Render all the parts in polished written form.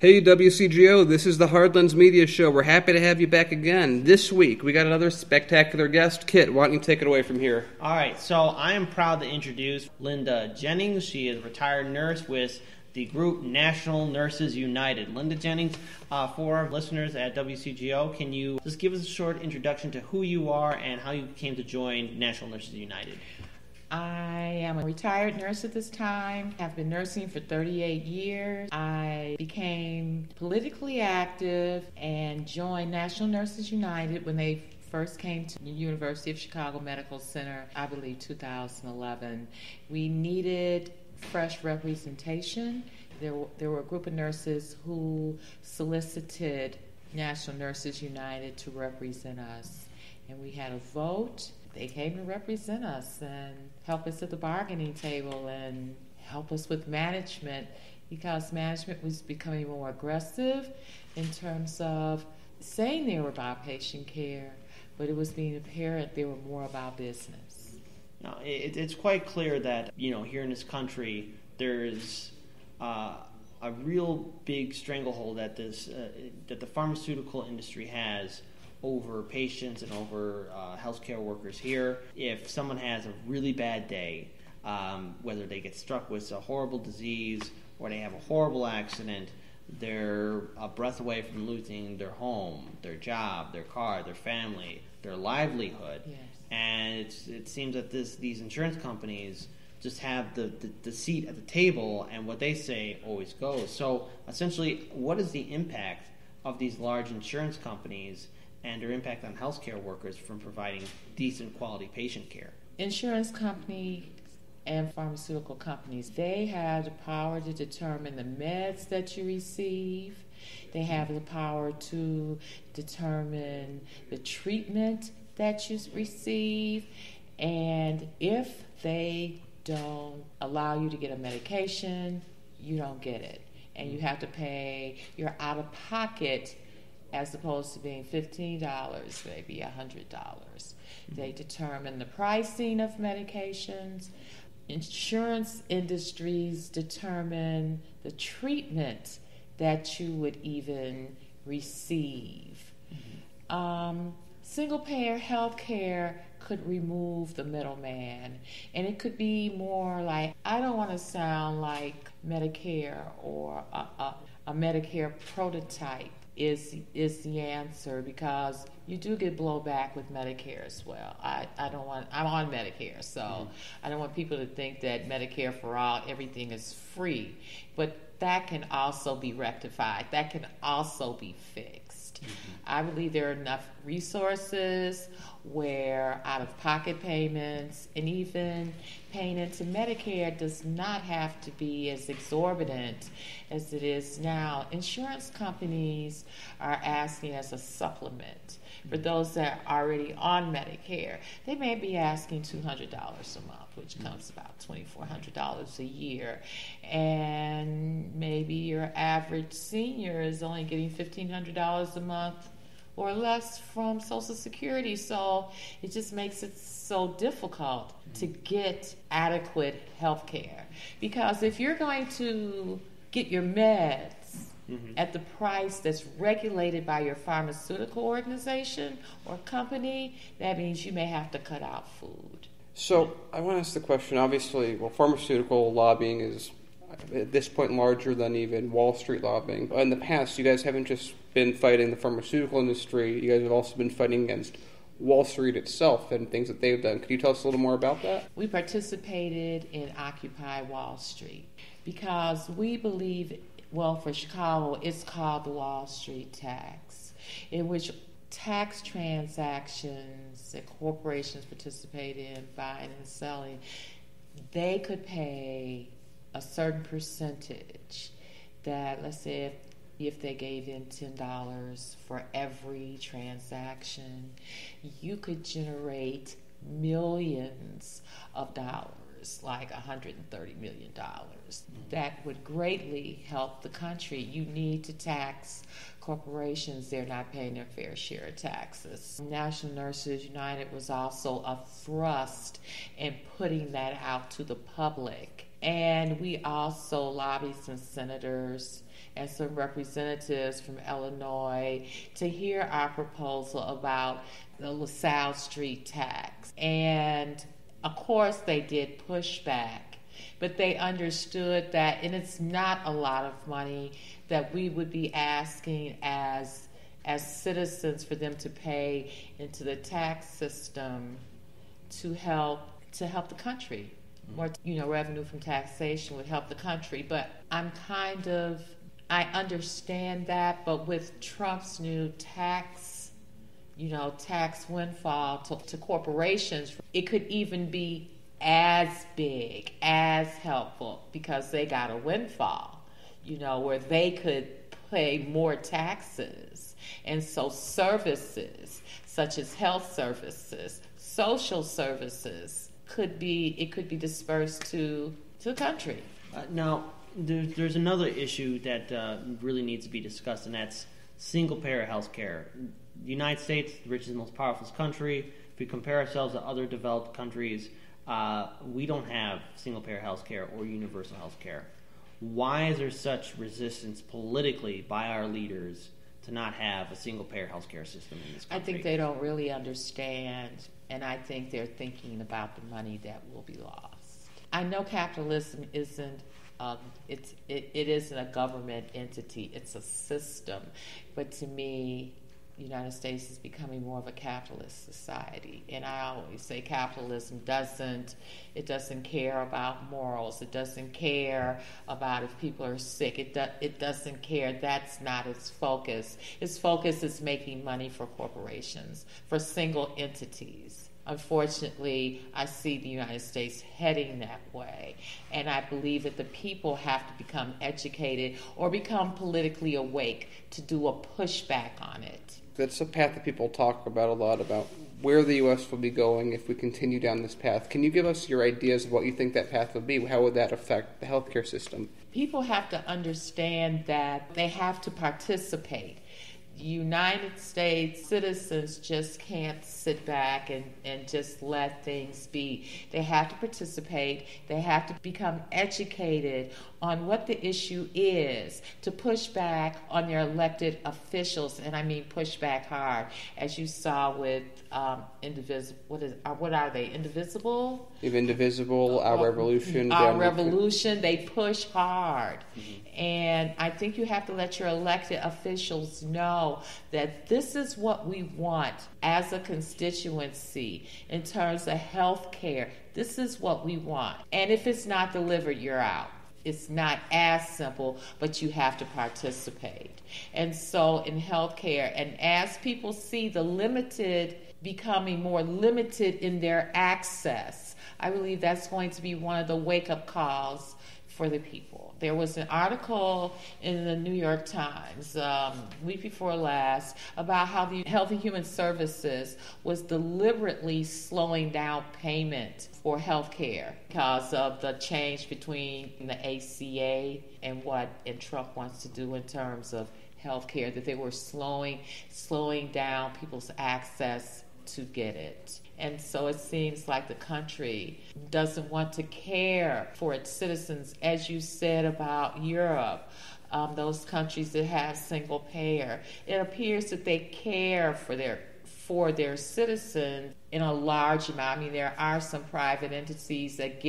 Hey WCGO, this is the Hardlands Media Show. We're happy to have you back again. This week, we got another spectacular guest. Kit, why don't you take it away from here? All right, so I am proud to introduce Linda Jennings. She is a retired nurse with the group National Nurses United. Linda Jennings, for our listeners at WCGO, can you just give us a short introduction to who you are and how you came to join National Nurses United? I am a retired nurse at this time. I've been nursing for 38 years. I became politically active and joined National Nurses United when they first came to the University of Chicago Medical Center, I believe 2011. We needed fresh representation. There were a group of nurses who solicited National Nurses United to represent us. And we had a vote. They came to represent us and help us at the bargaining table and help us with management, because management was becoming more aggressive in terms of saying they were about patient care, but it was being apparent they were more about business. Now, it's quite clear that, here in this country, there's a real big stranglehold that the pharmaceutical industry has over patients and over healthcare workers here. If someone has a really bad day, whether they get struck with a horrible disease or they have a horrible accident, they're a breath away from losing their home, their job, their car, their family, their livelihood. Yes. And it seems that these insurance companies just have the seat at the table, and what they say always goes. So essentially, what is the impact of these large insurance companies and their impact on healthcare workers from providing decent quality patient care? Insurance companies and pharmaceutical companies, they have the power to determine the meds that you receive. They have the power to determine the treatment that you receive. And if they don't allow you to get a medication, you don't get it. And you have to pay your out-of-pocket, as opposed to being $15, maybe $100. They determine the pricing of medications. Insurance industries determine the treatment that you would even receive. Single-payer health care could remove the middleman, and it could be more like, I don't want to sound like Medicare or a Medicare prototype is the answer, because you do get blowback with Medicare as well. I'm on Medicare, so I don't want people to think that Medicare for all, everything is free. But that can also be rectified. That can also be fixed. I believe there are enough resources where out-of-pocket payments and even paying into Medicare does not have to be as exorbitant as it is now. Insurance companies are asking as a supplement for those that are already on Medicare. They may be asking $200 a month, which comes about $2,400 a year. And maybe your average senior is only getting $1,500 a month or less from Social Security. So it just makes it so difficult to get adequate health care. Because if you're going to get your meds at the price that's regulated by your pharmaceutical organization or company, that means you may have to cut out food. So I want to ask the question, obviously, pharmaceutical lobbying is at this point larger than even Wall Street lobbying. In the past, you guys haven't just been fighting the pharmaceutical industry, you guys have also been fighting against Wall Street itself and things that they've done. Could you tell us a little more about that? We participated in Occupy Wall Street because we believe, for Chicago, it's called the Wall Street tax, in which tax transactions that corporations participate in, buying and selling, they could pay a certain percentage that, let's say, if they gave in $10 for every transaction, you could generate millions of dollars, like $130 million. That would greatly help the country. You need to tax corporations. They're not paying their fair share of taxes. National Nurses United was also a thrust in putting that out to the public. And we also lobbied some senators and some representatives from Illinois to hear our proposal about the LaSalle Street tax. And of course they did push back, but they understood that, and it's not a lot of money that we would be asking as citizens for them to pay into the tax system to help the country. More, revenue from taxation would help the country. But I understand that, but with Trump's new tax windfall to corporations, it could even be as big, as helpful, because they got a windfall, where they could pay more taxes. And so services such as health services, social services could be dispersed to the country. Now, there's another issue that really needs to be discussed, and that's single-payer health care. The United States, the richest and most powerful country, if we compare ourselves to other developed countries, we don't have single-payer health care or universal health care. Why is there such resistance politically by our leaders to not have a single-payer health care system in this country? I think they don't really understand, and I think they're thinking about the money that will be lost. I know capitalism isn't it isn't a government entity; it's a system. But to me, the United States is becoming more of a capitalist society, and I always say capitalism doesn't care about morals. It doesn't care about if people are sick. It doesn't care. That's not its focus. Its focus is making money for corporations, for single entities. Unfortunately, I see the United States heading that way, and I believe that the people have to become educated or become politically awake to do a pushback on it. That's a path that people talk about a lot, about where the U.S. will be going if we continue down this path. Can you give us your ideas of what you think that path would be? How would that affect the healthcare system? People have to understand that they have to participate. United States citizens just can't sit back and just let things be. They have to participate. They have to become educated on what the issue is, to push back on their elected officials, and I mean push back hard, as you saw with what are they? Indivisible? Indivisible, Our Revolution. Our Revolution. They push hard. Mm-hmm. And I think you have to let your elected officials know that this is what we want as a constituency in terms of health care. This is what we want. And if it's not delivered, you're out. It's not as simple, but you have to participate. And so in healthcare, and as people see the limited becoming more limited in their access, I believe that's going to be one of the wake-up calls for the people. There was an article in the New York Times week before last about how the Health and Human Services was deliberately slowing down payment for health care because of the change between the ACA and what Trump wants to do in terms of health care, that they were slowing down people's access to get it. And so it seems like the country doesn't want to care for its citizens, as you said about Europe, those countries that have single payer. It appears that they care for their citizens in a large amount. I mean, there are some private entities that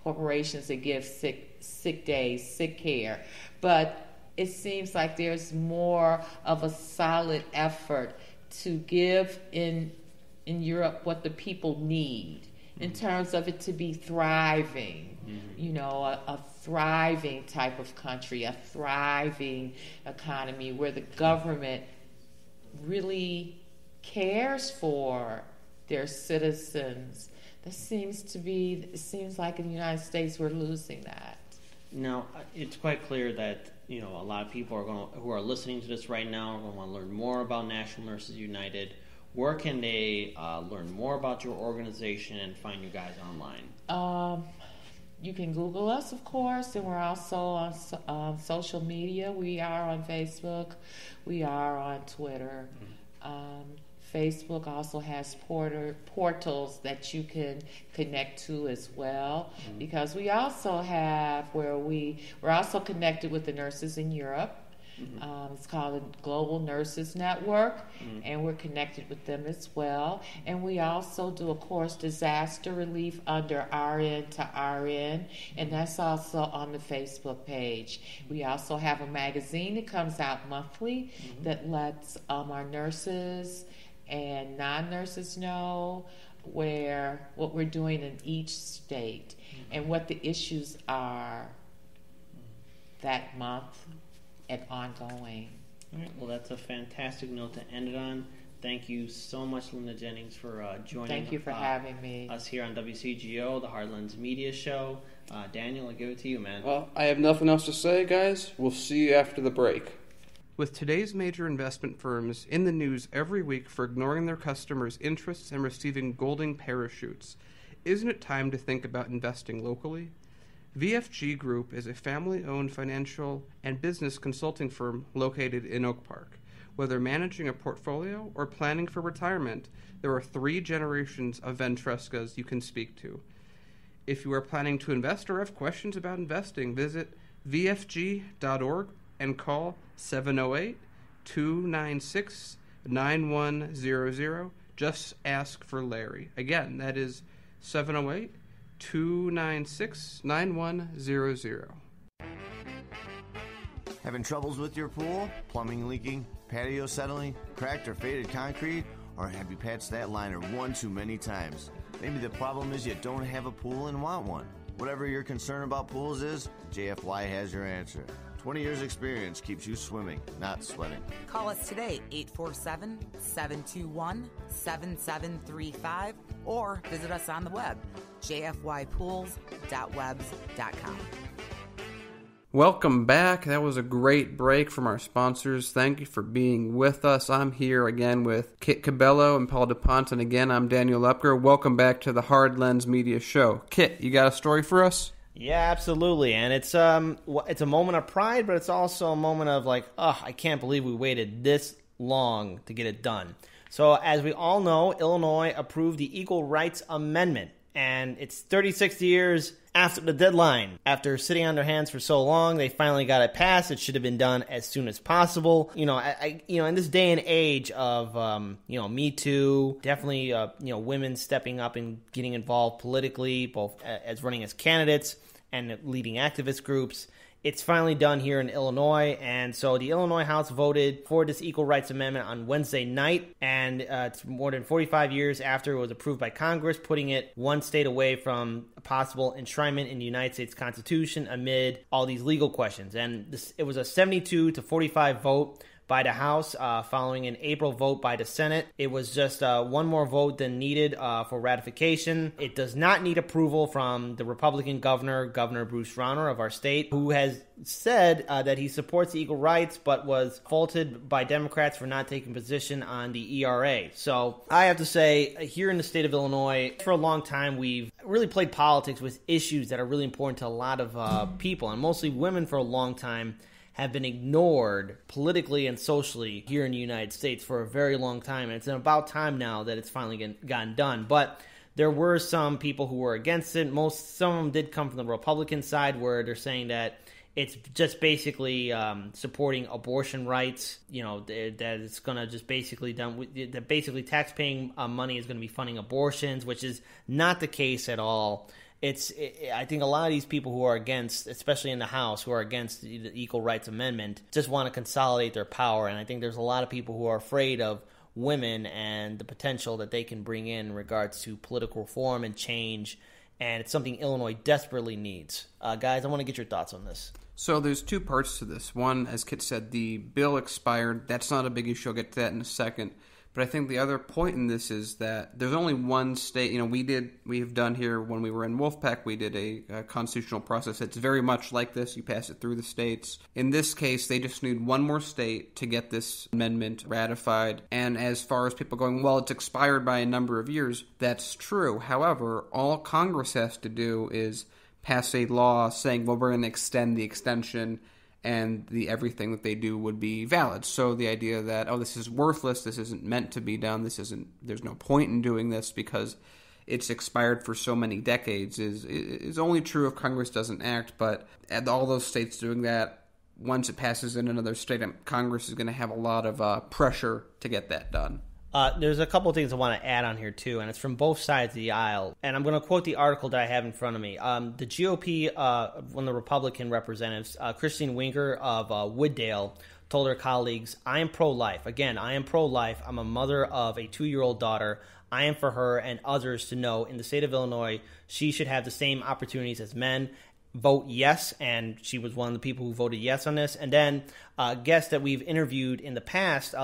corporations that give sick days, sick care, but it seems like there's more of a solid effort to give in Europe what the people need in terms of it to be thriving, a thriving type of country, a thriving economy where the government really cares for their citizens. It seems like in the United States we're losing that. Now, it's quite clear that a lot of people who are listening to this right now are going to want to learn more about National Nurses United. Where can they learn more about your organization and find you guys online? You can Google us, of course, and we're also on social media. We are on Facebook. We are on Twitter. Facebook also has portals that you can connect to as well, because we also have we're also connected with the nurses in Europe. It's called the Global Nurses Network, and we're connected with them as well. And we also do, of course, disaster relief under RN to RN, and that's also on the Facebook page. We also have a magazine that comes out monthly that lets our nurses and non-nurses know what we're doing in each state and what the issues are that month and ongoing. All right. Well, that's a fantastic note to end it on. Thank you so much, Linda Jennings, for joining. Thank you for having me. Us here on WCGO, the Heartlands Media Show. Daniel, I'll give it to you, man. Well, I have nothing else to say, guys. We'll see you after the break. With today's major investment firms in the news every week for ignoring their customers' interests and receiving golden parachutes, isn't it time to think about investing locally? VFG Group is a family-owned financial and business consulting firm located in Oak Park. Whether managing a portfolio or planning for retirement, there are 3 generations of Ventrescas you can speak to. If you are planning to invest or have questions about investing, visit vfg.org and call 708-296-9100. Just ask for Larry. Again, that is 708-296-9100. Having troubles with your pool? Plumbing leaking? Patio settling? Cracked or faded concrete? Or have you patched that liner one too many times? Maybe the problem is you don't have a pool and want one. Whatever your concern about pools is, JFY has your answer. 20 years experience keeps you swimming, not sweating. Call us today, 847-721-7735, or visit us on the web, jfypools.webs.com. Welcome back. That was a great break from our sponsors. Thank you for being with us. I'm here again with Kit Cabello and Paul DuPont, and again, I'm Daniel Lepker. Welcome back to the Hard Lens Media Show. Kit, you got a story for us? Yeah, absolutely, and it's a moment of pride, but it's also a moment of like, I can't believe we waited this long to get it done. So, as we all know, Illinois approved the Equal Rights Amendment, and it's 36 years after the deadline. After sitting on their hands for so long, they finally got it passed. It should have been done as soon as possible. In this day and age of, Me Too, definitely, women stepping up and getting involved politically, both as running as candidates and leading activist groups. It's finally done here in Illinois, and so the Illinois House voted for this Equal Rights Amendment on Wednesday night, and it's more than 45 years after it was approved by Congress, putting it one state away from a possible enshrinement in the United States Constitution amid all these legal questions. And it was a 72-45 vote by the House, following an April vote by the Senate. It was just one more vote than needed for ratification. It does not need approval from the Republican Governor Bruce Rauner of our state, who has said that he supports the equal rights, but was faulted by Democrats for not taking position on the ERA. So I have to say, here in the state of Illinois, for a long time, we've really played politics with issues that are really important to a lot of people, and mostly women for a long time have been ignored politically and socially here in the United States for a very long time. And it's about time now that it's finally gotten done. But there were some people who were against it. Some of them did come from the Republican side, where they're saying that it's just basically supporting abortion rights, that it's going to just basically that basically taxpaying money is going to be funding abortions, which is not the case at all. I think a lot of these people who are against, especially in the House, who are against the Equal Rights Amendment, just want to consolidate their power. And I think there's a lot of people who are afraid of women and the potential that they can bring in regards to political reform and change. And it's something Illinois desperately needs. Guys, I want to get your thoughts on this. So there's 2 parts to this. One, as Kit said, the bill expired. That's not a big issue. I'll get to that in a second. But I think the other point in this is that there's only one state. We have done here when we were in Wolfpack, we did a constitutional process. It's very much like this. You pass it through the states. In this case, they just need one more state to get this amendment ratified. And as far as people going, well, it's expired by a number of years, that's true. However, all Congress has to do is pass a law saying, well, we're going to extend the extension. and everything that they do would be valid. So the idea that, oh, this is worthless, this isn't meant to be done, there's no point in doing this because it's expired for so many decades is only true if Congress doesn't act. But all those states doing that, once it passes in another state, Congress is going to have a lot of pressure to get that done. There's a couple of things I want to add on here, too, and it's from both sides of the aisle. And I'm going to quote the article that I have in front of me. The GOP, one of the Republican representatives, Christine Winker of Wooddale, told her colleagues, I am pro-life. Again, I am pro-life. I'm a mother of a 2-year-old daughter. I am for her and others to know in the state of Illinois, she should have the same opportunities as men. Vote yes, and she was one of the people who voted yes on this. And then guests that we've interviewed in the past,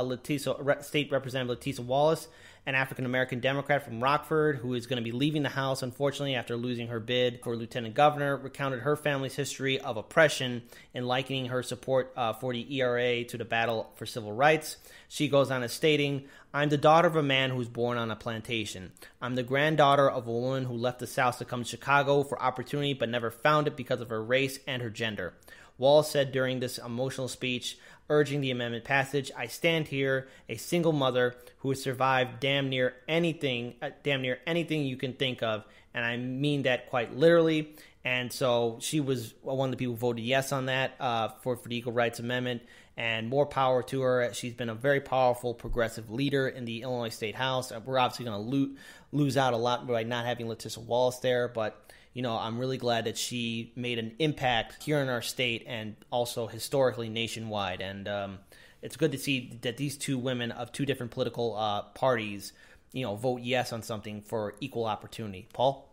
State Representative Leticia Wallace, an African-American Democrat from Rockford who is going to be leaving the House, unfortunately, after losing her bid for lieutenant governor, recounted her family's history of oppression and likening her support for the ERA to the battle for civil rights. She goes on as stating, I'm the daughter of a man who was born on a plantation. I'm the granddaughter of a woman who left the South to come to Chicago for opportunity but never found it because of her race and her gender. Wallace said during this emotional speech, urging the amendment passage, I stand here, a single mother who has survived damn near anything you can think of, and I mean that quite literally. And so she was one of the people who voted yes on that for the Equal Rights Amendment, and more power to her. She's been a very powerful progressive leader in the Illinois State House. We're obviously going to lose out a lot by not having Leticia Wallace there, but I'm really glad that she made an impact here in our state and also historically nationwide. And it's good to see that these two women of two different political parties, vote yes on something for equal opportunity. Paul?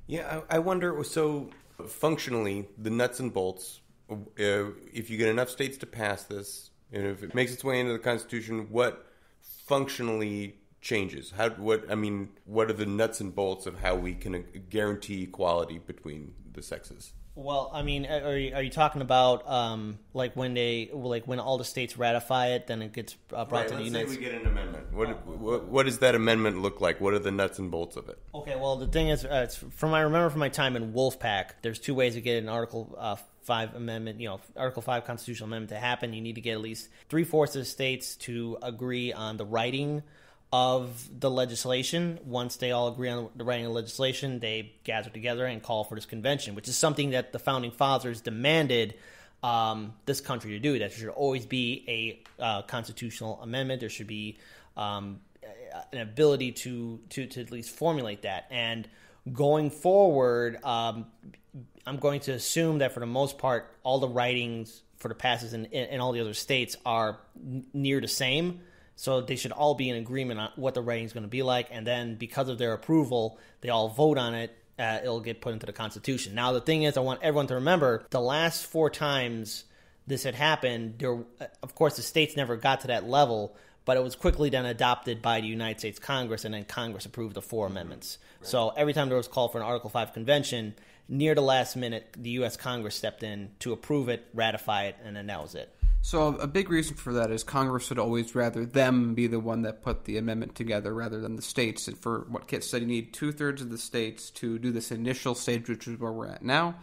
Yeah, I wonder, so functionally, the nuts and bolts, if you get enough states to pass this, and if it makes its way into the Constitution, what functionally changes? What are the nuts and bolts of how we can guarantee equality between the sexes? Well, are you talking about when all the states ratify it, then it gets brought to the United States? Let's say we get an amendment. What does that amendment look like? What are the nuts and bolts of it? Okay, well, the thing is, I remember from my time in Wolfpack, there's two ways to get an Article 5 amendment, Article 5 constitutional amendment to happen. You need to get at least 3/4 of the states to agree on the writing of the legislation. Once they all agree on the writing of legislation, they gather together and call for this convention, which is something that the Founding Fathers demanded this country to do. That there should always be a constitutional amendment. There should be an ability to at least formulate that. And going forward, I'm going to assume that for the most part, all the writings for the passes in all the other states are near the same. So they should all be in agreement on what the writing is going to be like, and then because of their approval, they all vote on it. It'll get put into the Constitution. Now, the thing is, I want everyone to remember, the last 4 times this had happened, of course, the states never got to that level, but it was quickly then adopted by the United States Congress, and then Congress approved the 4 amendments. Right. So every time there was called for an Article 5 convention, near the last minute, the U.S. Congress stepped in to approve it, ratify it, and then that was it. So a big reason for that is Congress would always rather them be the one that put the amendment together rather than the states. And for what Kit said, you need 2/3 of the states to do this initial stage, which is where we're at now.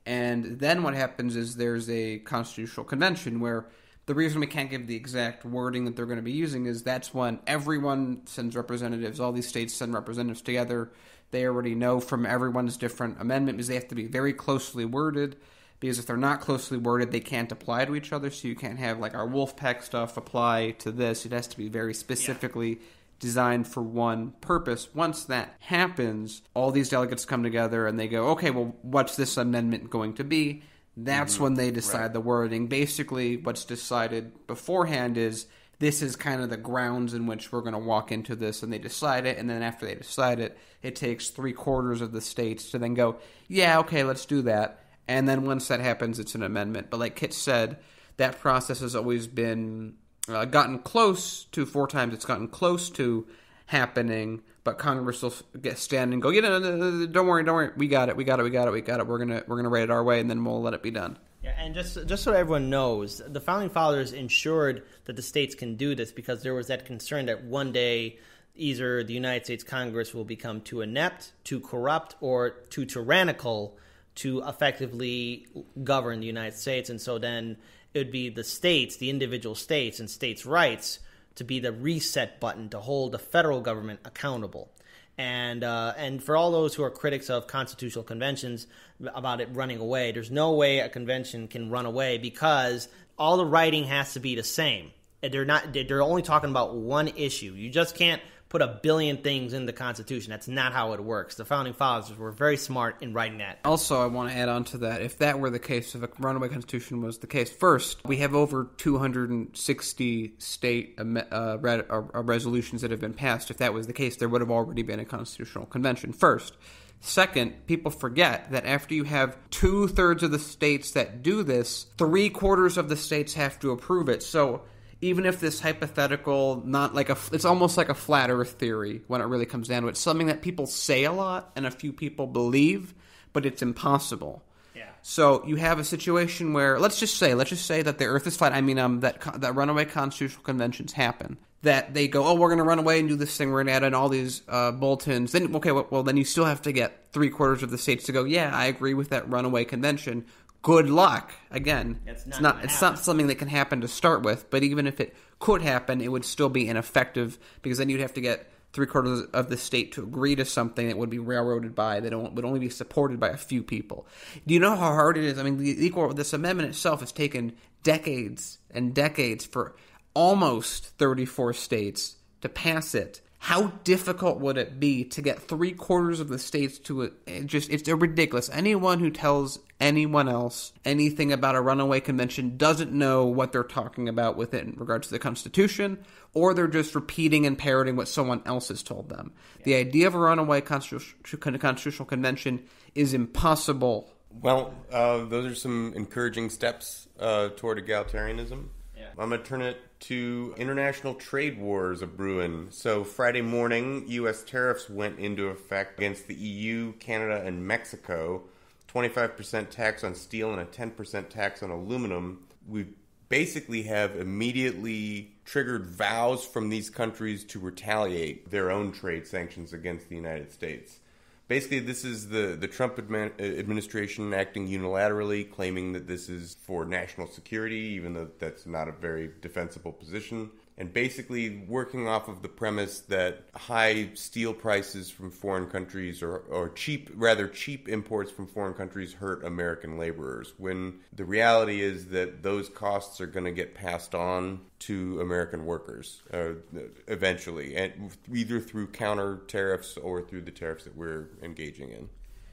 And then what happens is there's a constitutional convention where the reason we can't give the exact wording that they're going to be using is that's when everyone sends representatives, all these states send representatives together. They already know from everyone's different amendment because they have to be very closely worded. Because if they're not closely worded, they can't apply to each other. So you can't have like our Wolfpack stuff apply to this. It has to be very specifically designed for one purpose. Once that happens, all these delegates come together and they go, okay, well, what's this amendment going to be? That's when they decide the wording. Basically, what's decided beforehand is this is kind of the grounds in which we're going to walk into this, and they decide it. And then after they decide it, it takes 3/4 of the states to then go, yeah, okay, let's do that. And then once that happens, it's an amendment. But like Kit said, that process has always been gotten close to 4 times. It's gotten close to happening, but Congress will stand and go, don't worry, we got it. We're gonna write it our way, and then we'll let it be done. Yeah, and just so everyone knows, the Founding Fathers ensured that the states can do this because there was that concern that one day either the United States Congress will become too inept, too corrupt, or too tyrannical to effectively govern the United States. And so then it would be the states, the individual states and states' rights to be the reset button to hold the federal government accountable. And for all those who are critics of constitutional conventions about it running away, there's no way a convention can run away because all the writing has to be the same. They're only talking about one issue. You just can't put a billion things in the Constitution. That's not how it works. The Founding Fathers were very smart in writing that. Also, I want to add on to that. If that were the case, if a runaway constitution was the case, first, we have over 260 state resolutions that have been passed. If that was the case, there would have already been a constitutional convention. First. Second, people forget that after you have 2/3 of the states that do this, 3/4 of the states have to approve it. So even if this hypothetical, it's almost like a flat earth theory when it really comes down to it. It's something that people say a lot and a few people believe, but it's impossible. Yeah. So you have a situation where, let's just say that the earth is flat. I mean, that runaway constitutional conventions happen. That they go, oh, we're going to run away and do this thing. We're going to add in all these bulletins. Then, okay, well, then you still have to get 3/4 of the states to go, yeah, I agree with that runaway convention. Good luck. Again, it's not something that can happen to start with, but even if it could happen, it would still be ineffective because then you'd have to get 3/4 of the state to agree to something that would be railroaded by, that would only be supported by a few people. Do you know how hard it is? I mean, this amendment itself has taken decades and decades for almost 34 states to pass it. How difficult would it be to get 3/4 of the states to it's ridiculous. Anyone who tells anyone else anything about a runaway convention doesn't know what they're talking about with it in regards to the Constitution, or they're just repeating and parroting what someone else has told them. Yeah. The idea of a runaway constitutional convention is impossible. Well, those are some encouraging steps toward egalitarianism. Yeah. I'm going to turn it to international trade wars a-brewing. So Friday morning, U.S. tariffs went into effect against the EU, Canada, and Mexico. 25% tax on steel and a 10% tax on aluminum. We basically have immediately triggered vows from these countries to retaliate their own trade sanctions against the United States. Basically, this is the Trump administration acting unilaterally, claiming that this is for national security, even though that's not a very defensible position. And basically working off of the premise that high steel prices from foreign countries or cheap imports from foreign countries hurt American laborers, when the reality is that those costs are going to get passed on to American workers eventually, and either through counter tariffs or through the tariffs that we're engaging in.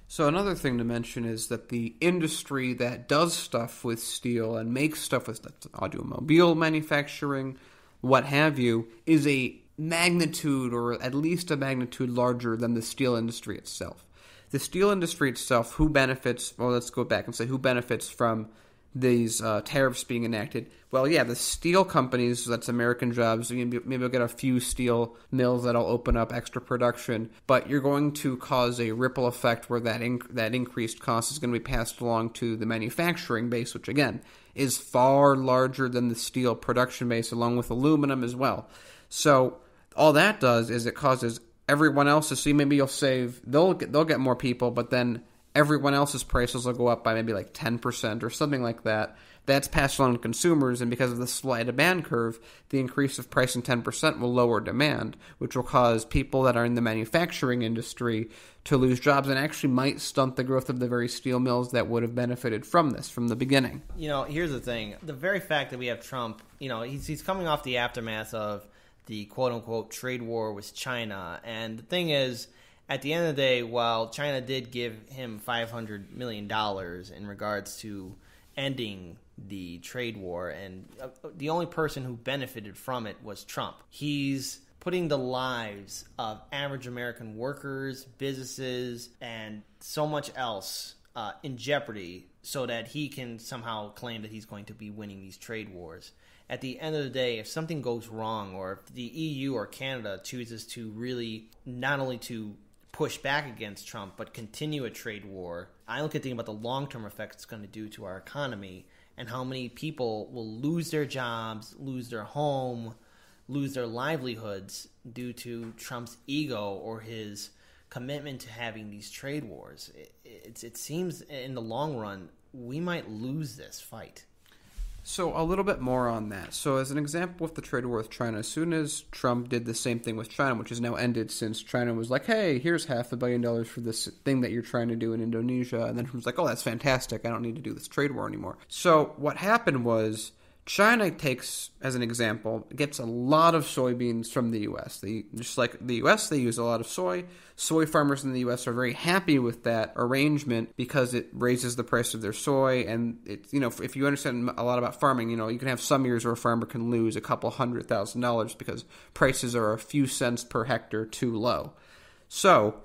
So another thing to mention is that the industry that does stuff with steel and makes stuff with automobile manufacturing, what have you, is a magnitude, or at least a magnitude larger than the steel industry itself. The steel industry itself, who benefits, well, let's go back and say who benefits from these tariffs being enacted. Well, yeah, the steel companies, that's American jobs. Maybe you'll get a few steel mills that'll open up extra production, but you're going to cause a ripple effect where that increased cost is going to be passed along to the manufacturing base, which, again, is far larger than the steel production base, along with aluminum as well. So all that does is it causes everyone else to see, maybe they'll get more people, but then everyone else's prices will go up by maybe like 10% or something like that. That's passed along to consumers, and because of the supply demand curve, the increase of price in 10% will lower demand, which will cause people that are in the manufacturing industry to lose jobs and actually might stunt the growth of the very steel mills that would have benefited from this from the beginning. You know, here's the thing. The very fact that we have Trump, you know, he's coming off the aftermath of the quote-unquote trade war with China, and the thing is, at the end of the day, while China did give him $500 million in regards to ending the trade war, and the only person who benefited from it was Trump. He's putting the lives of average American workers, businesses, and so much else in jeopardy so that he can somehow claim that he's going to be winning these trade wars. At the end of the day, if something goes wrong, or if the EU or Canada chooses to really not only to push back against Trump but continue a trade war, I look at thinking about the long-term effect it's going to do to our economy and how many people will lose their jobs, lose their home, lose their livelihoods due to Trump's ego or his commitment to having these trade wars, it seems in the long run we might lose this fight. So a little bit more on that. So as an example with the trade war with China, as soon as Trump did the same thing with China, which has now ended since China was like, hey, here's $500 million for this thing that you're trying to do in Indonesia. And then Trump's like, oh, that's fantastic. I don't need to do this trade war anymore. So what happened was China takes, as an example, gets a lot of soybeans from the U.S. Just like the U.S., they use a lot of soy. Soy farmers in the U.S. are very happy with that arrangement because it raises the price of their soy. And it's, if you understand a lot about farming, you can have some years where a farmer can lose a couple $100,000 because prices are a few cents per hectare too low. So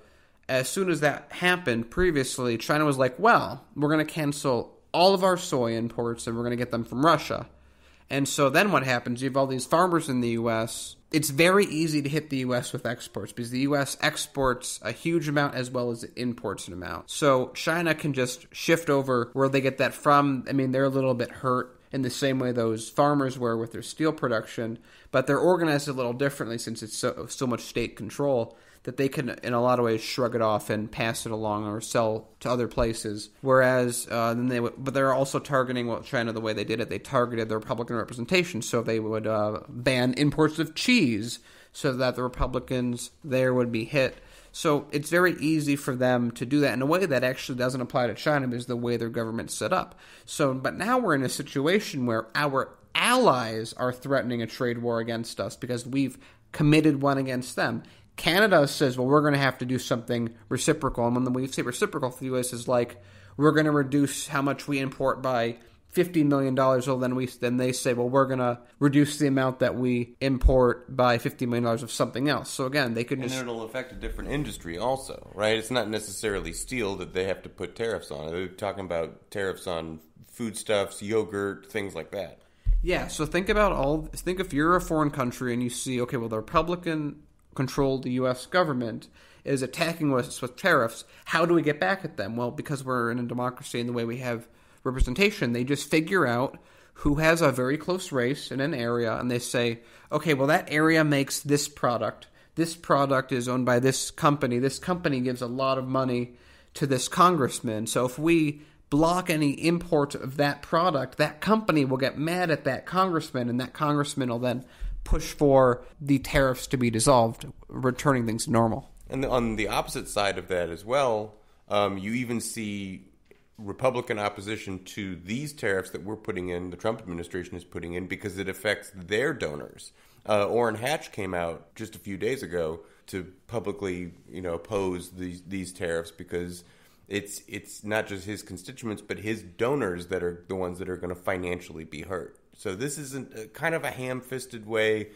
as soon as that happened previously, China was like, well, we're going to cancel all of our soy imports and we're going to get them from Russia. And so then what happens, you have all these farmers in the U.S. It's very easy to hit the U.S. with exports because the U.S. exports a huge amount as well as it imports an amount. So China can just shift over where they get that from. I mean, they're a little bit hurt in the same way those farmers were with their steel production, but they're organized a little differently since it's so much state control that they can, in a lot of ways, shrug it off and pass it along or sell to other places. Whereas, but they're also targeting China the way they did it. They targeted the Republican representation, so they would ban imports of cheese so that the Republicans there would be hit. So it's very easy for them to do that in a way that actually doesn't apply to China because the way their government's set up. So, but now we're in a situation where our allies are threatening a trade war against us because we've committed one against them. Canada says, well, we're going to have to do something reciprocal. And when we say reciprocal, the U.S. is like, we're going to reduce how much we import by $50 million. Well, then they say, well, we're going to reduce the amount that we import by $50 million of something else. So again, they could just... And it'll affect a different industry also, right? It's not necessarily steel that they have to put tariffs on. They're talking about tariffs on foodstuffs, yogurt, things like that. Yeah, so think if you're a foreign country and you see, okay, well, the Republican controlled the U.S. government is attacking us with tariffs, how do we get back at them? Well, because we're in a democracy and the way we have representation, they just figure out who has a very close race in an area, and they say, okay, well, that area makes this product. This product is owned by this company. This company gives a lot of money to this congressman. So if we block any import of that product, that company will get mad at that congressman, and that congressman will then push for the tariffs to be dissolved, returning things to normal. And on the opposite side of that as well, you even see Republican opposition to these tariffs that we're putting in, the Trump administration is putting in, because it affects their donors. Orrin Hatch came out just a few days ago to publicly, oppose these tariffs because it's not just his constituents, but his donors that are the ones that are going to financially be hurt. So this isn't kind of a ham-fisted way.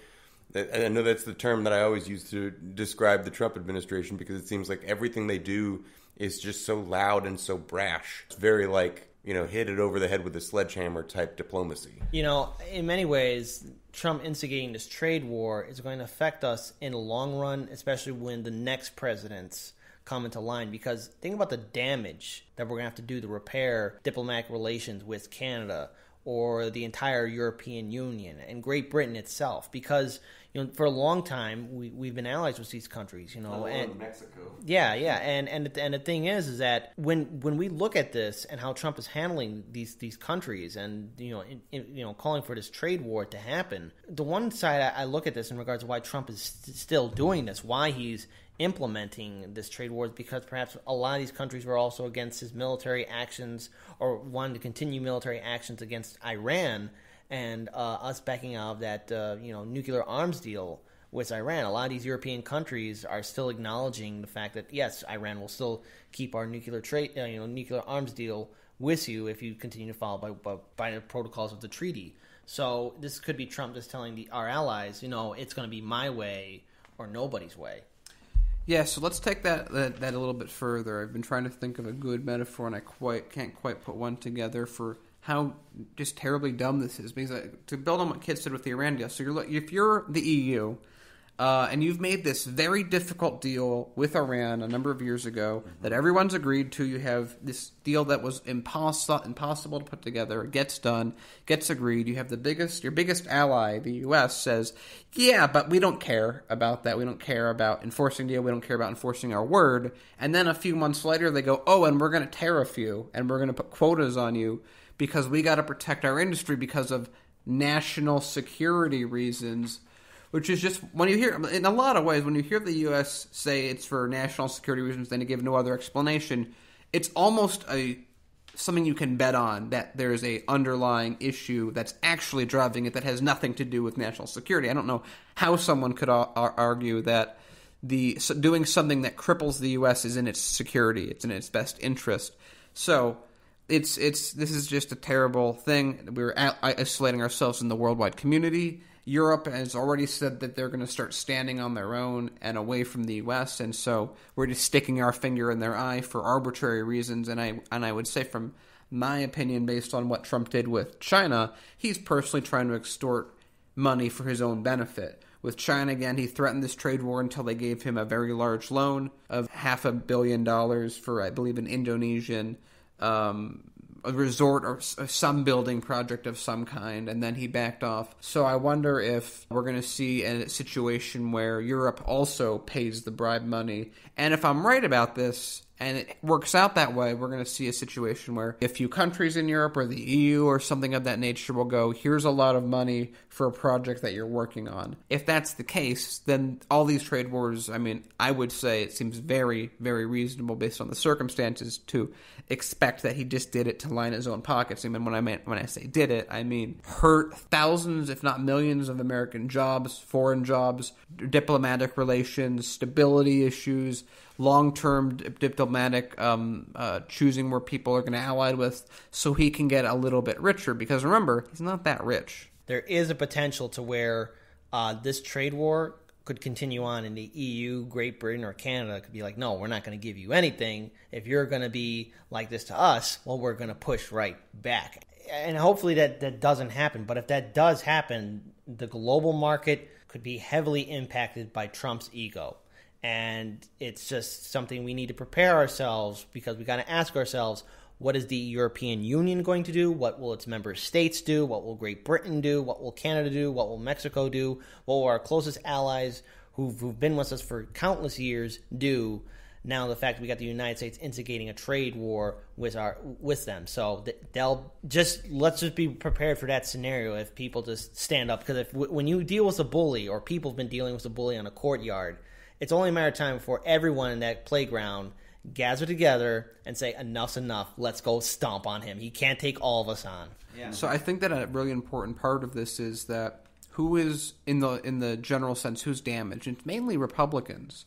I know that's the term that I always use to describe the Trump administration because it seems like everything they do is just so loud and so brash. It's very hit it over the head with a sledgehammer type diplomacy. In many ways, Trump instigating this trade war is going to affect us in the long run, especially when the next presidents come into line. Because think about the damage that we're going to have to do to repair diplomatic relations with Canada or the entire European Union and Great Britain itself, because for a long time we've been allies with these countries, and Mexico. Yeah, and the thing is that when we look at this and how Trump is handling these countries and calling for this trade war to happen, the one side I look at this in regards to why Trump is still doing this, why he's implementing this trade war, is because perhaps a lot of these countries were also against his military actions or wanted to continue military actions against Iran, and us backing out of that nuclear arms deal with Iran. A lot of these European countries are still acknowledging the fact that yes, Iran will still keep our nuclear arms deal with you if you continue to follow by the protocols of the treaty. So this could be Trump just telling our allies, it's going to be my way or nobody's way. Yeah, so let's take that a little bit further. I've been trying to think of a good metaphor, and I can't quite put one together for how just terribly dumb this is. Because to build on what Kit said with the Iran deal, so if you're the EU, and you've made this very difficult deal with Iran a number of years ago that everyone's agreed to. You have this deal that was impossible to put together. It gets done, gets agreed. You have your biggest ally, the U.S., says, yeah, but we don't care about that. We don't care about enforcing the deal. We don't care about enforcing our word. And then a few months later, they go, oh, and we're going to tariff you, and we're going to put quotas on you because we got to protect our industry because of national security reasons. Which is just, when you hear, in a lot of ways, when you hear the U.S. say it's for national security reasons, then they give no other explanation, it's almost something you can bet on, that there's a underlying issue that's actually driving it that has nothing to do with national security. I don't know how someone could argue that doing something that cripples the U.S. is in its security, it's in its best interest. So this is just a terrible thing. We're isolating ourselves in the worldwide community. Europe has already said that they're going to start standing on their own and away from the U.S., and so we're just sticking our finger in their eye for arbitrary reasons. And I would say, from my opinion, based on what Trump did with China, he's personally trying to extort money for his own benefit. With China, again, he threatened this trade war until they gave him a very large loan of $500 million for, I believe, an Indonesian a resort or some building project of some kind, and then he backed off. So I wonder if we're going to see a situation where Europe also pays the bribe money. And if I'm right about this, and it works out that way, we're going to see a situation where a few countries in Europe or the EU or something of that nature will go, here's a lot of money for a project that you're working on. If that's the case, then all these trade wars, I mean, I would say it seems very, very reasonable based on the circumstances to expect that he just did it to line his own pockets. I mean, when I say did it, I mean hurt thousands, if not millions, of American jobs, foreign jobs, diplomatic relations, stability issues, long-term diplomatic choosing where people are going to ally with so he can get a little bit richer. Because remember, he's not that rich. There is a potential to where this trade war could continue on in the EU, Great Britain, or Canada could be like, no, we're not going to give you anything. If you're going to be like this to us, well, we're going to push right back. And hopefully that doesn't happen. But if that does happen, the global market could be heavily impacted by Trump's ego. And it's just something we need to prepare ourselves, because we got to ask ourselves, what is the European Union going to do? What will its member states do? What will Great Britain do? What will Canada do? What will Mexico do? What will our closest allies who've been with us for countless years do? Now the fact that we got the United States instigating a trade war with them. So let's just be prepared for that scenario if people just stand up. Because when you deal with a bully, or people have been dealing with a bully on a courtyard, it's only a matter of time before everyone in that playground gather together and say, enough's enough, let's go stomp on him. He can't take all of us on. Yeah. So I think that a really important part of this is that who is, in the general sense, who's damaged? It's mainly Republicans.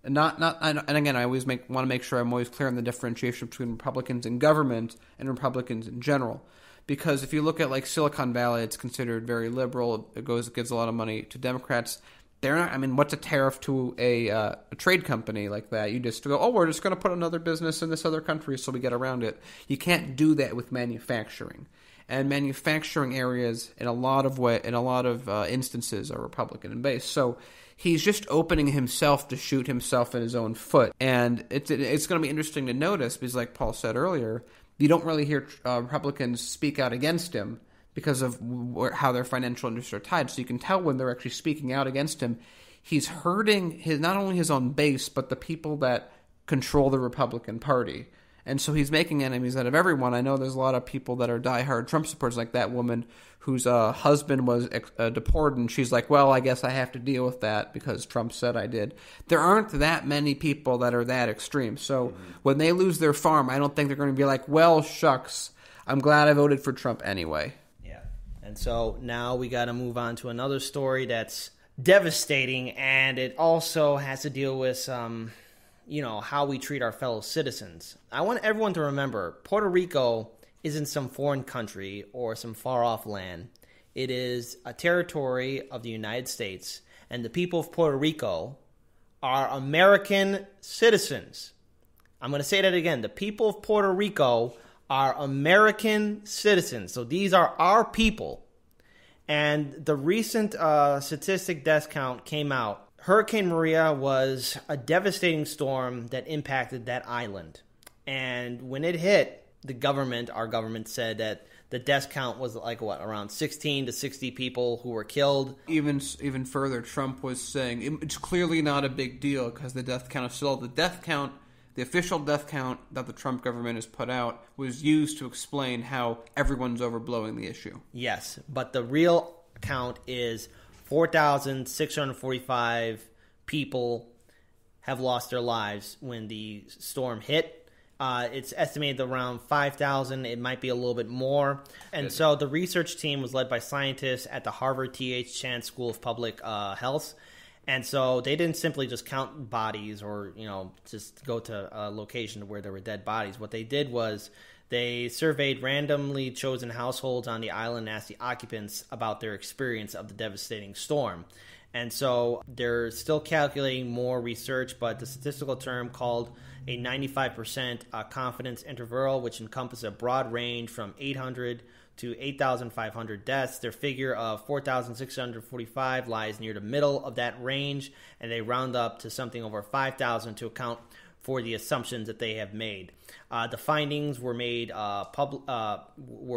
And again, I always want to make sure I'm always clear on the differentiation between Republicans in government and Republicans in general. Because if you look at like Silicon Valley, it's considered very liberal. It gives a lot of money to Democrats. They're not. I mean, what's a tariff to a trade company like that? You just go, oh, we're just going to put another business in this other country so we get around it. You can't do that with manufacturing, and manufacturing areas in a lot of instances are Republican based. So he's just opening himself to shoot himself in his own foot, and it's going to be interesting to notice because, like Paul said earlier, you don't really hear Republicans speak out against him, because of how their financial interests are tied. So you can tell when they're actually speaking out against him, he's hurting not only his own base, but the people that control the Republican Party. And so he's making enemies out of everyone. I know there's a lot of people that are diehard Trump supporters, like that woman whose husband was deported, and she's like, well, I guess I have to deal with that because Trump said I did. There aren't that many people that are that extreme. So when they lose their farm, I don't think they're going to be like, well, shucks, I'm glad I voted for Trump anyway. And so now we got to move on to another story that's devastating, and it also has to deal with, how we treat our fellow citizens. I want everyone to remember, Puerto Rico isn't some foreign country or some far-off land. It is a territory of the United States, and the people of Puerto Rico are American citizens. I'm going to say that again. The people of Puerto Rico are American citizens. So these are our people. And the recent statistic death count came out. Hurricane Maria was a devastating storm that impacted that island. And when it hit, our government said that the death count was around 16 to 60 people who were killed. Even further, Trump was saying it's clearly not a big deal because the death count is still the death count. The official death count that the Trump government has put out was used to explain how everyone's overblowing the issue. Yes, but the real count is 4,645 people have lost their lives when the storm hit. It's estimated around 5,000. It might be a little bit more. And so the research team was led by scientists at the Harvard T.H. Chan School of Public Health. And so they didn't simply just count bodies or, just go to a location where there were dead bodies. What they did was they surveyed randomly chosen households on the island and asked the occupants about their experience of the devastating storm. And so they're still calculating more research, but the statistical term called a 95% confidence interval, which encompasses a broad range from 800 to 8,500 deaths. Their figure of 4,645 lies near the middle of that range, and they round up to something over 5,000 to account for the assumptions that they have made. The findings were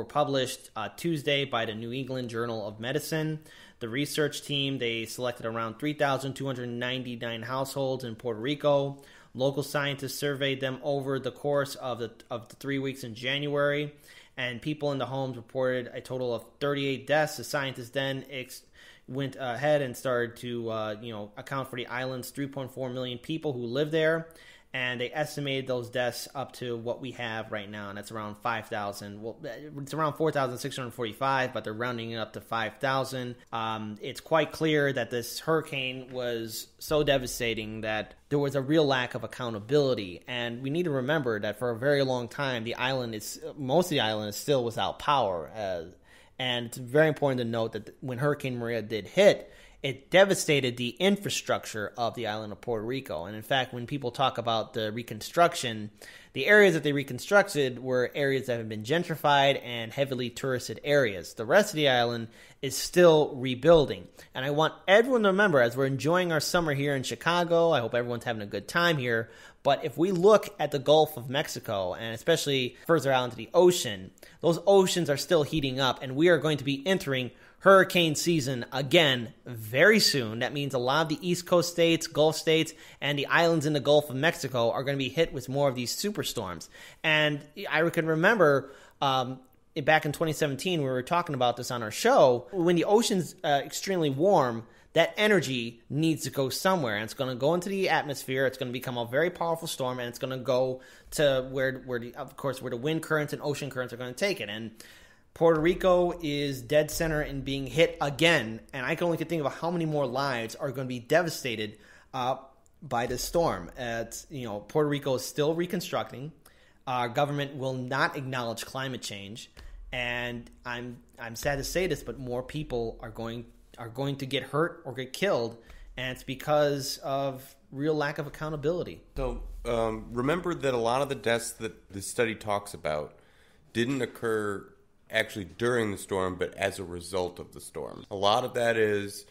published Tuesday by the New England Journal of Medicine. The research team, they selected around 3,299 households in Puerto Rico. Local scientists surveyed them over the course of the 3 weeks in January, and people in the homes reported a total of 38 deaths. The scientists then went ahead and started to account for the island's 3.4 million people who live there. And they estimated those deaths up to what we have right now, and that's around 5,000. Well, it's around 4,645, but they're rounding it up to 5,000. It's quite clear that this hurricane was so devastating that there was a real lack of accountability. And we need to remember that for a very long time, most of the island is still without power. And it's very important to note that when Hurricane Maria did hit, it devastated the infrastructure of the island of Puerto Rico. And in fact, when people talk about the reconstruction, the areas that they reconstructed were areas that have been gentrified and heavily touristed areas. The rest of the island is still rebuilding. And I want everyone to remember, as we're enjoying our summer here in Chicago, I hope everyone's having a good time here. But if we look at the Gulf of Mexico, and especially further out into the ocean, those oceans are still heating up, and we are going to be entering hurricane season again very soon. That means a lot of the East Coast states, Gulf states, and the islands in the Gulf of Mexico are going to be hit with more of these superstorms. And I can remember back in 2017, we were talking about this on our show. When the ocean's extremely warm, that energy needs to go somewhere, and it's going to go into the atmosphere. It's going to become a very powerful storm, and it's going to go to where the wind currents and ocean currents are going to take it. And Puerto Rico is dead center in being hit again, and I can only think of how many more lives are going to be devastated by this storm. Puerto Rico is still reconstructing. Our government will not acknowledge climate change, and I'm sad to say this, but more people are going to get hurt or get killed, and it's because of real lack of accountability. So remember that a lot of the deaths that the study talks about didn't occur actually during the storm, but as a result of the storm. A lot of that is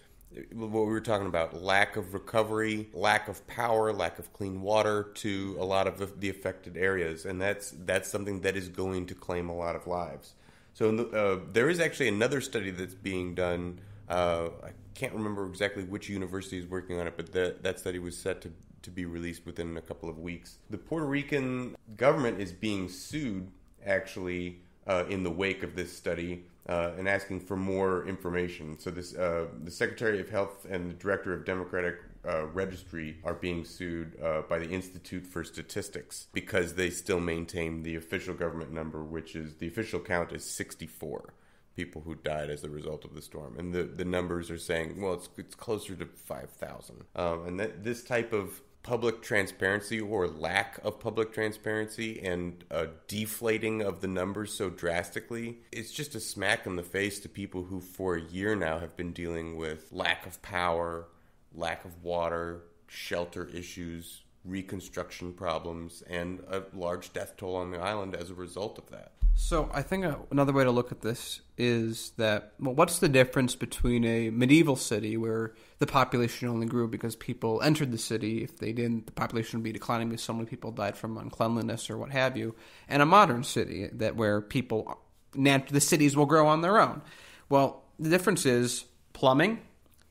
what we were talking about: lack of recovery, lack of power, lack of clean water to a lot of the affected areas, and that's something that is going to claim a lot of lives. So there is actually another study that's being done. I can't remember exactly which university is working on it, but that study was set to be released within a couple of weeks. The Puerto Rican government is being sued, actually, in the wake of this study, and asking for more information. So the Secretary of Health and the Director of Democratic Registry are being sued by the Institute for Statistics because they still maintain the official government number, which is the official count is 64 people who died as a result of the storm. And the numbers are saying, well, it's closer to 5,000. And this type of public transparency or lack of public transparency and a deflating of the numbers so drastically, it's just a smack in the face to people who for a year now have been dealing with lack of power, lack of water, shelter issues, reconstruction problems and a large death toll on the island as a result of that. So I think another way to look at this is that, well, what's the difference between a medieval city where the population only grew because people entered the city? If they didn't, the population would be declining because so many people died from uncleanliness or what have you, and a modern city that where the cities will grow on their own. Well, the difference is plumbing,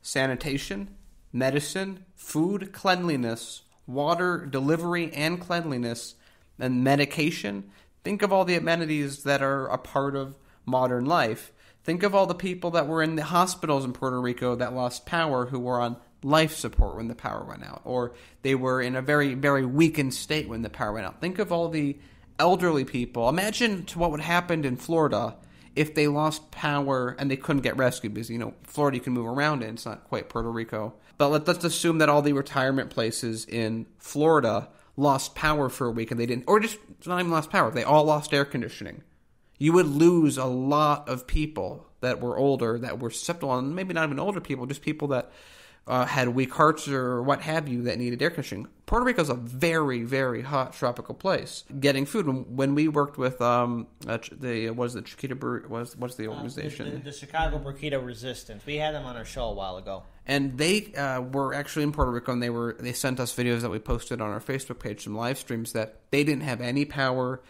sanitation, medicine, food, cleanliness, water delivery and cleanliness, and medication. Think of all the amenities that are a part of modern life. Think of all the people that were in the hospitals in Puerto Rico that lost power, who were on life support when the power went out, or they were in a very, very weakened state when the power went out. Think of all the elderly people. Imagine what would happen in Florida if they lost power and they couldn't get rescued, because, Florida you can move around in. It's not quite Puerto Rico. But let's assume that all the retirement places in Florida lost power for a week and they didn't, or just not even lost power, they all lost air conditioning. You would lose a lot of people that were older, that were susceptible, and maybe not even older people, just people that had weak hearts or what have you that needed air conditioning. Puerto Rico is a very, very hot tropical place. Getting food, when we worked with what's the organization? The Chicago Burrito Resistance. We had them on our show a while ago. And they were actually in Puerto Rico, and they sent us videos that we posted on our Facebook page, some live streams, that they didn't have any power.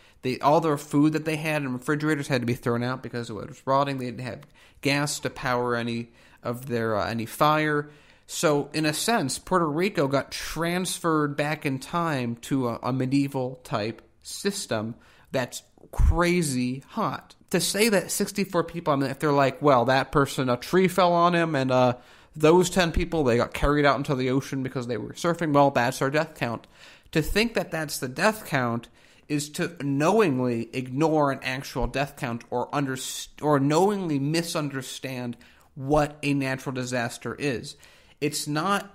All their food that they had in refrigerators had to be thrown out because it was rotting. They didn't have gas to power any of their any fire. So, in a sense, Puerto Rico got transferred back in time to a medieval-type system that's crazy hot. To say that 64 people, I mean, if they're like, well, that person, a tree fell on him, and those 10 people, they got carried out into the ocean because they were surfing, well, that's our death count. To think that that's the death count is to knowingly ignore an actual death count or knowingly misunderstand what a natural disaster is. It's not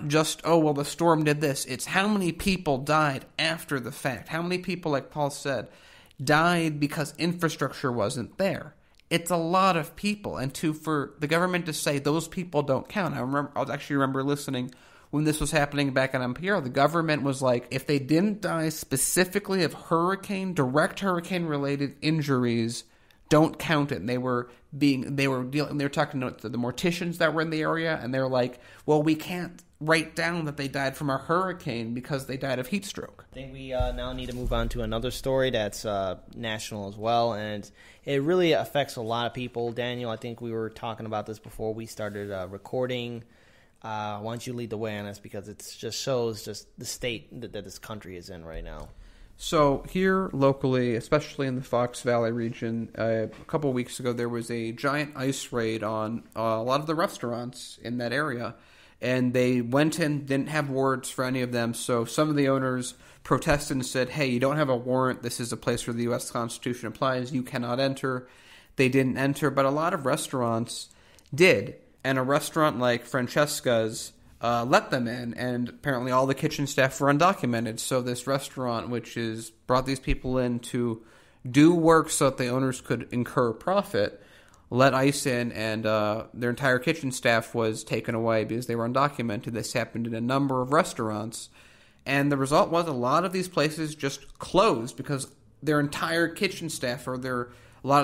just, oh, well, the storm did this. It's how many people died after the fact. How many people, like Paul said, died because infrastructure wasn't there. It's a lot of people. And for the government to say those people don't count. I actually remember listening when this was happening back on NPR. The government was like, if they didn't die specifically of direct hurricane-related injuries, don't count it. And they were talking to the morticians that were in the area, and they're like, well, we can't write down that they died from a hurricane because they died of heat stroke. I think we now need to move on to another story that's national as well, and it really affects a lot of people. Daniel, I think we were talking about this before we started recording. Why don't you lead the way on this, because it just shows the state that this country is in right now. So here locally, especially in the Fox Valley region, a couple of weeks ago there was a giant ice raid on a lot of the restaurants in that area. And they went in, didn't have warrants for any of them, so some of the owners protested and said, hey, you don't have a warrant, this is a place where the U.S. Constitution applies, you cannot enter. They didn't enter, but a lot of restaurants did. And a restaurant like Francesca's let them in, and apparently all the kitchen staff were undocumented. So this restaurant, which brought these people in to do work so that the owners could incur profit, let ICE in, and their entire kitchen staff was taken away because they were undocumented. This happened in a number of restaurants, and the result was a lot of these places just closed because their entire kitchen staff or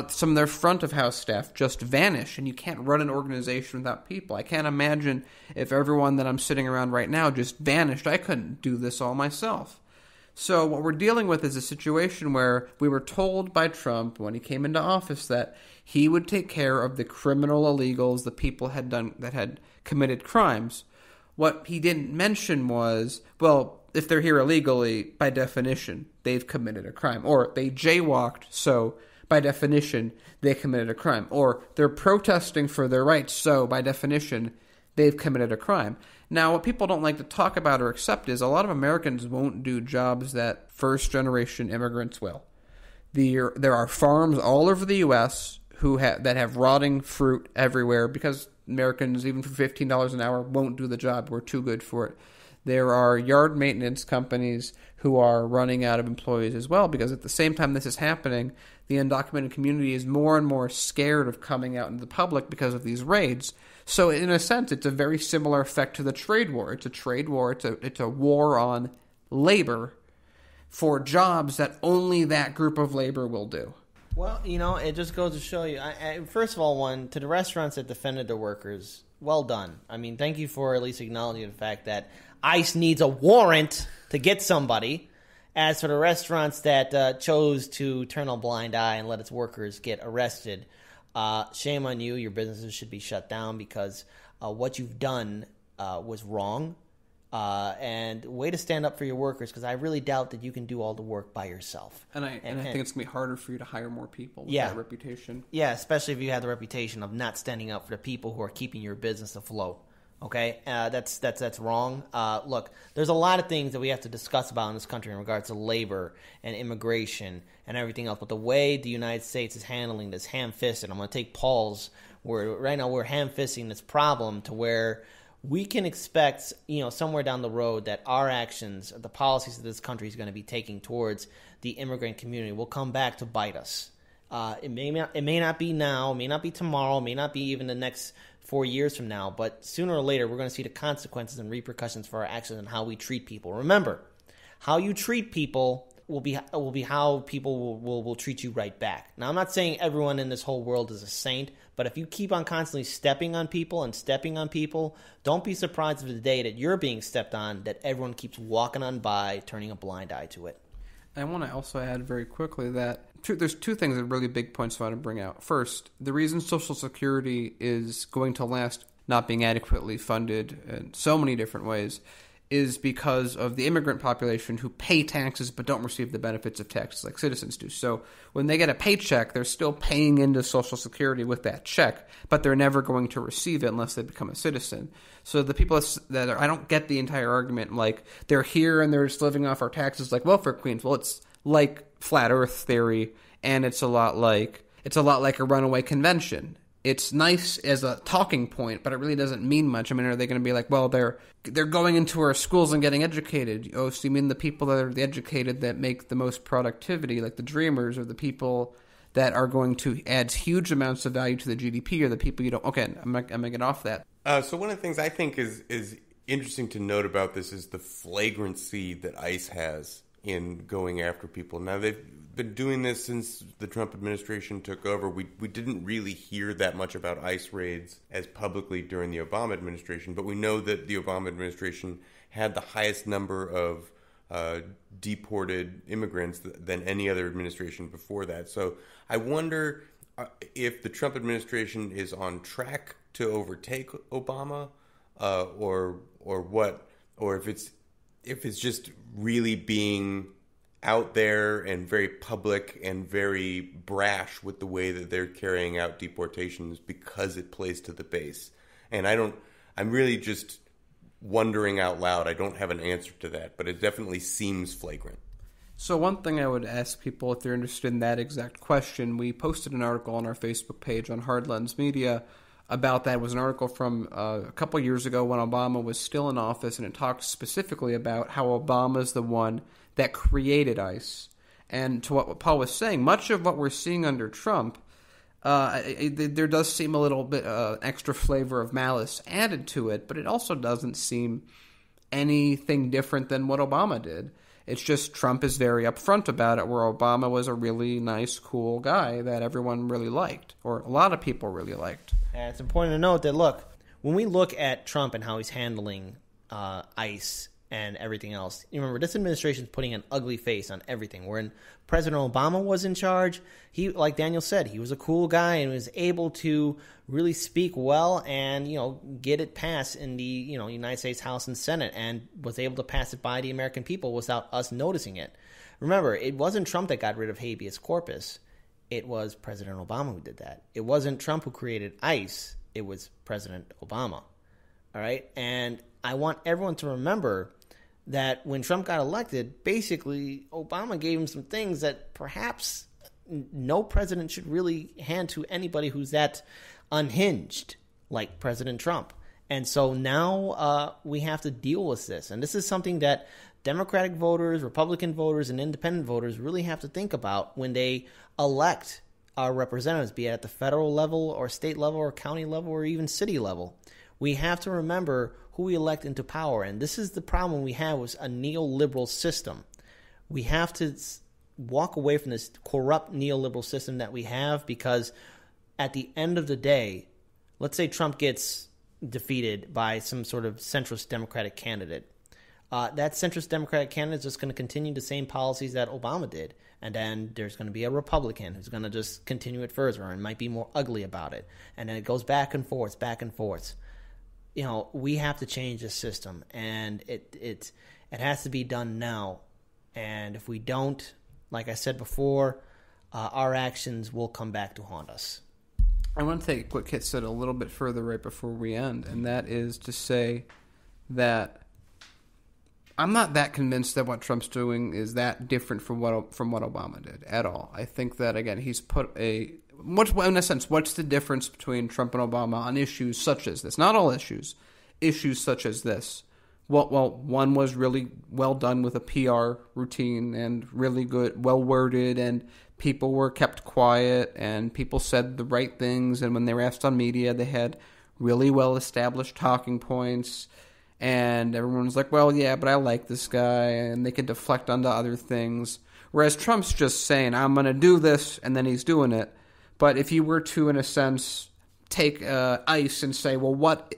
some of their front of house staff just vanish, and you can't run an organization without people. I can't imagine if everyone that I'm sitting around right now just vanished. I couldn't do this all myself. So what we're dealing with is a situation where we were told by Trump when he came into office that he would take care of the criminal illegals, the people that had committed crimes. What he didn't mention was, well, if they're here illegally, by definition, they've committed a crime. Or they jaywalked, so by definition, they committed a crime. Or they're protesting for their rights, so by definition, they've committed a crime. Now, what people don't like to talk about or accept is a lot of Americans won't do jobs that first-generation immigrants will. There are farms all over the U.S. that have rotting fruit everywhere because Americans, even for $15 an hour, won't do the job. We're too good for it. There are yard maintenance companies who are running out of employees as well because at the same time this is happening, the undocumented community is more and more scared of coming out into the public because of these raids. So in a sense, it's a very similar effect to the trade war. It's a trade war. It's a war on labor for jobs that only that group of labor will do. Well, it just goes to show you. First of all, to the restaurants that defended their workers, well done. I mean, thank you for at least acknowledging the fact that ICE needs a warrant to get somebody. As for the restaurants that chose to turn a blind eye and let its workers get arrested, shame on you. Your businesses should be shut down because what you've done was wrong. And way to stand up for your workers, because I really doubt that you can do all the work by yourself. And I think it's going to be harder for you to hire more people with that reputation. Yeah, especially if you have the reputation of not standing up for the people who are keeping your business afloat. Okay, that's wrong. Look, there's a lot of things that we have to discuss about in this country in regards to labor and immigration and everything else. But the way the United States is handling this ham-fisted, I'm going to take Paul's word. Right now we're ham-fisting this problem to where we can expect, somewhere down the road that our actions, the policies that this country is going to be taking towards the immigrant community will come back to bite us. It may not be now, it may not be tomorrow, it may not be even the next 4 years from now, but sooner or later we're going to see the consequences and repercussions for our actions and how we treat people. Remember, how you treat people will be how people will treat you right back. Now, I'm not saying everyone in this whole world is a saint, but if you keep on constantly stepping on people, don't be surprised if the day that you're being stepped on, that everyone keeps walking on by, turning a blind eye to it. I want to also add very quickly that there's two things that are really big points I want to bring out. First, the reason Social Security is going to last not being adequately funded in so many different ways is because of the immigrant population who pay taxes but don't receive the benefits of taxes like citizens do. So when they get a paycheck, they're still paying into Social Security with that check, but they're never going to receive it unless they become a citizen. So the people that are, I don't get the entire argument, like they're here and they're just living off our taxes like welfare queens. Well, it's like flat earth theory, and it's a lot like a runaway convention. It's nice as a talking point, but it really doesn't mean much. I mean, are they going to be like, well, they're going into our schools and getting educated? Oh, so you mean the people that are the educated that make the most productivity, like the dreamers, or the people that are going to add huge amounts of value to the GDP, or the people you don't? Okay, I'm going to get off that. So one of the things I think is interesting to note about this is the flagrancy that ICE has in going after people. Now, they've been doing this since the Trump administration took over. We didn't really hear that much about ICE raids as publicly during the Obama administration, but we know that the Obama administration had the highest number of deported immigrants than any other administration before that. So I wonder if the Trump administration is on track to overtake Obama, or what, or if it's just really being out there and very public and very brash with the way that they're carrying out deportations because it plays to the base. And I'm really just wondering out loud. I don't have an answer to that, but it definitely seems flagrant. So one thing I would ask people if they're interested in that exact question, we posted an article on our Facebook page on Hard Lens Media about that. It was an article from a couple years ago when Obama was still in office, and it talked specifically about how Obama's the one that created ICE. And to what Paul was saying, much of what we're seeing under Trump, there does seem a little bit extra flavor of malice added to it, but it also doesn't seem anything different than what Obama did. It's just Trump is very upfront about it, where Obama was a really nice, cool guy that everyone really liked, or a lot of people really liked. And it's important to note that, look, when we look at Trump and how he's handling ICE and everything else, you remember, this administration is putting an ugly face on everything. When President Obama was in charge, he, like Daniel said, he was a cool guy and was able to really speak well and, get it passed in the, United States House and Senate, and was able to pass it by the American people without us noticing it. Remember, it wasn't Trump that got rid of habeas corpus. It was President Obama who did that. It wasn't Trump who created ICE. It was President Obama. All right? And I want everyone to remember that when Trump got elected, basically Obama gave him some things that perhaps no president should really hand to anybody who's that unhinged like President Trump. And so now we have to deal with this. And this is something that Democratic voters, Republican voters, and independent voters really have to think about when they elect our representatives, be it at the federal level or state level or county level or even city level. We have to remember who we elect into power. And this is the problem we have with a neoliberal system. We have to walk away from this corrupt neoliberal system that we have, because at the end of the day, let's say Trump gets defeated by some sort of centrist Democratic candidate. That centrist Democratic candidate is just going to continue the same policies that Obama did. And then there's going to be a Republican who's going to just continue it further and might be more ugly about it. And then it goes back and forth, back and forth. You know, we have to change the system, and it has to be done now. And if we don't, like I said before, our actions will come back to haunt us. I want to take a quick hit set a little bit further right before we end, and that is to say that I'm not that convinced that what Trump's doing is that different from what Obama did at all. I think that, again, he's put what's the difference between Trump and Obama on issues such as this? Not all issues such as this. Well, one was really well done with a PR routine and really good, well worded, and people were kept quiet and people said the right things. And when they were asked on media, they had really well established talking points. And everyone was like, well, yeah, but I like this guy, and they could deflect onto other things. Whereas Trump's just saying, I'm going to do this, and then he's doing it. But if you were to, in a sense, take ICE and say, well, what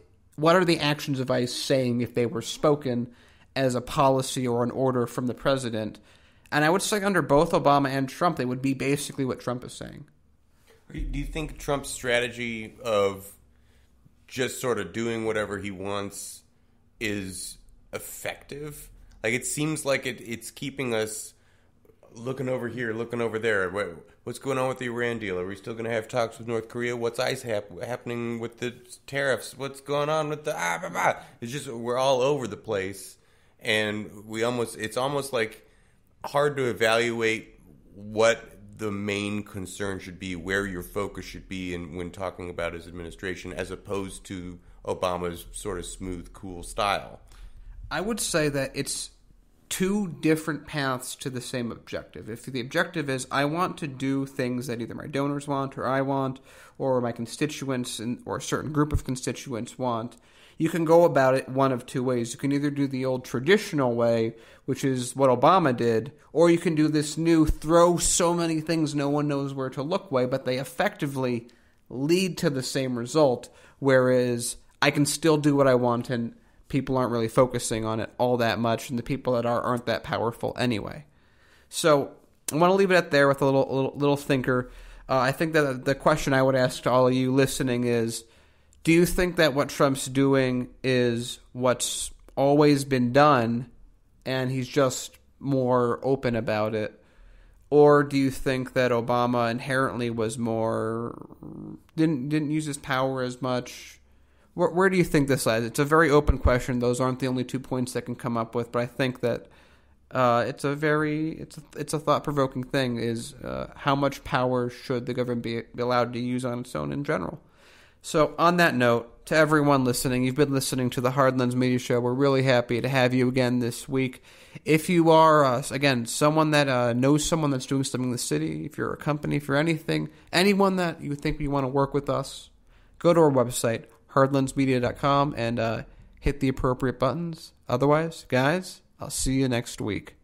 are the actions of ICE saying if they were spoken as a policy or an order from the president? And I would say under both Obama and Trump, they would be basically what Trump is saying. Do you think Trump's strategy of just sort of doing whatever he wants is effective? Like, it seems like it's keeping us looking over here, looking over there. What's going on with the Iran deal? Are we still going to have talks with North Korea? What's ICE happening with the tariffs? What's going on with the It's just, we're all over the place, and it's almost like hard to evaluate what the main concern should be, where your focus should be when talking about his administration, as opposed to Obama's sort of smooth, cool style. I would say that it's two different paths to the same objective. If the objective is, I want to do things that either my donors want or I want, or my constituents or a certain group of constituents want, you can go about it one of two ways. You can either do the old traditional way, which is what Obama did, or you can do this new throw so many things no one knows where to look way, but they effectively lead to the same result, whereas I can still do what I want and people aren't really focusing on it all that much, and the people that aren't that powerful anyway. So I want to leave it at there with a little thinker. I think that the question I would ask to all of you listening is, do you think that what Trump's doing is what's always been done and he's just more open about it? Or do you think that Obama inherently was didn't use his power as much? Where do you think this lies? It's a very open question. Those aren't the only 2 points that can come up with, but I think that it's a thought-provoking thing, is how much power should the government be allowed to use on its own in general? So on that note, to everyone listening, you've been listening to the Hard Lens Media Show. We're really happy to have you again this week. If you are, again, someone that knows someone that's doing something in the city, if you're a company, if you're anyone that you think you want to work with us, go to our website, hardlensmedia.com, and hit the appropriate buttons. Otherwise, guys, I'll see you next week.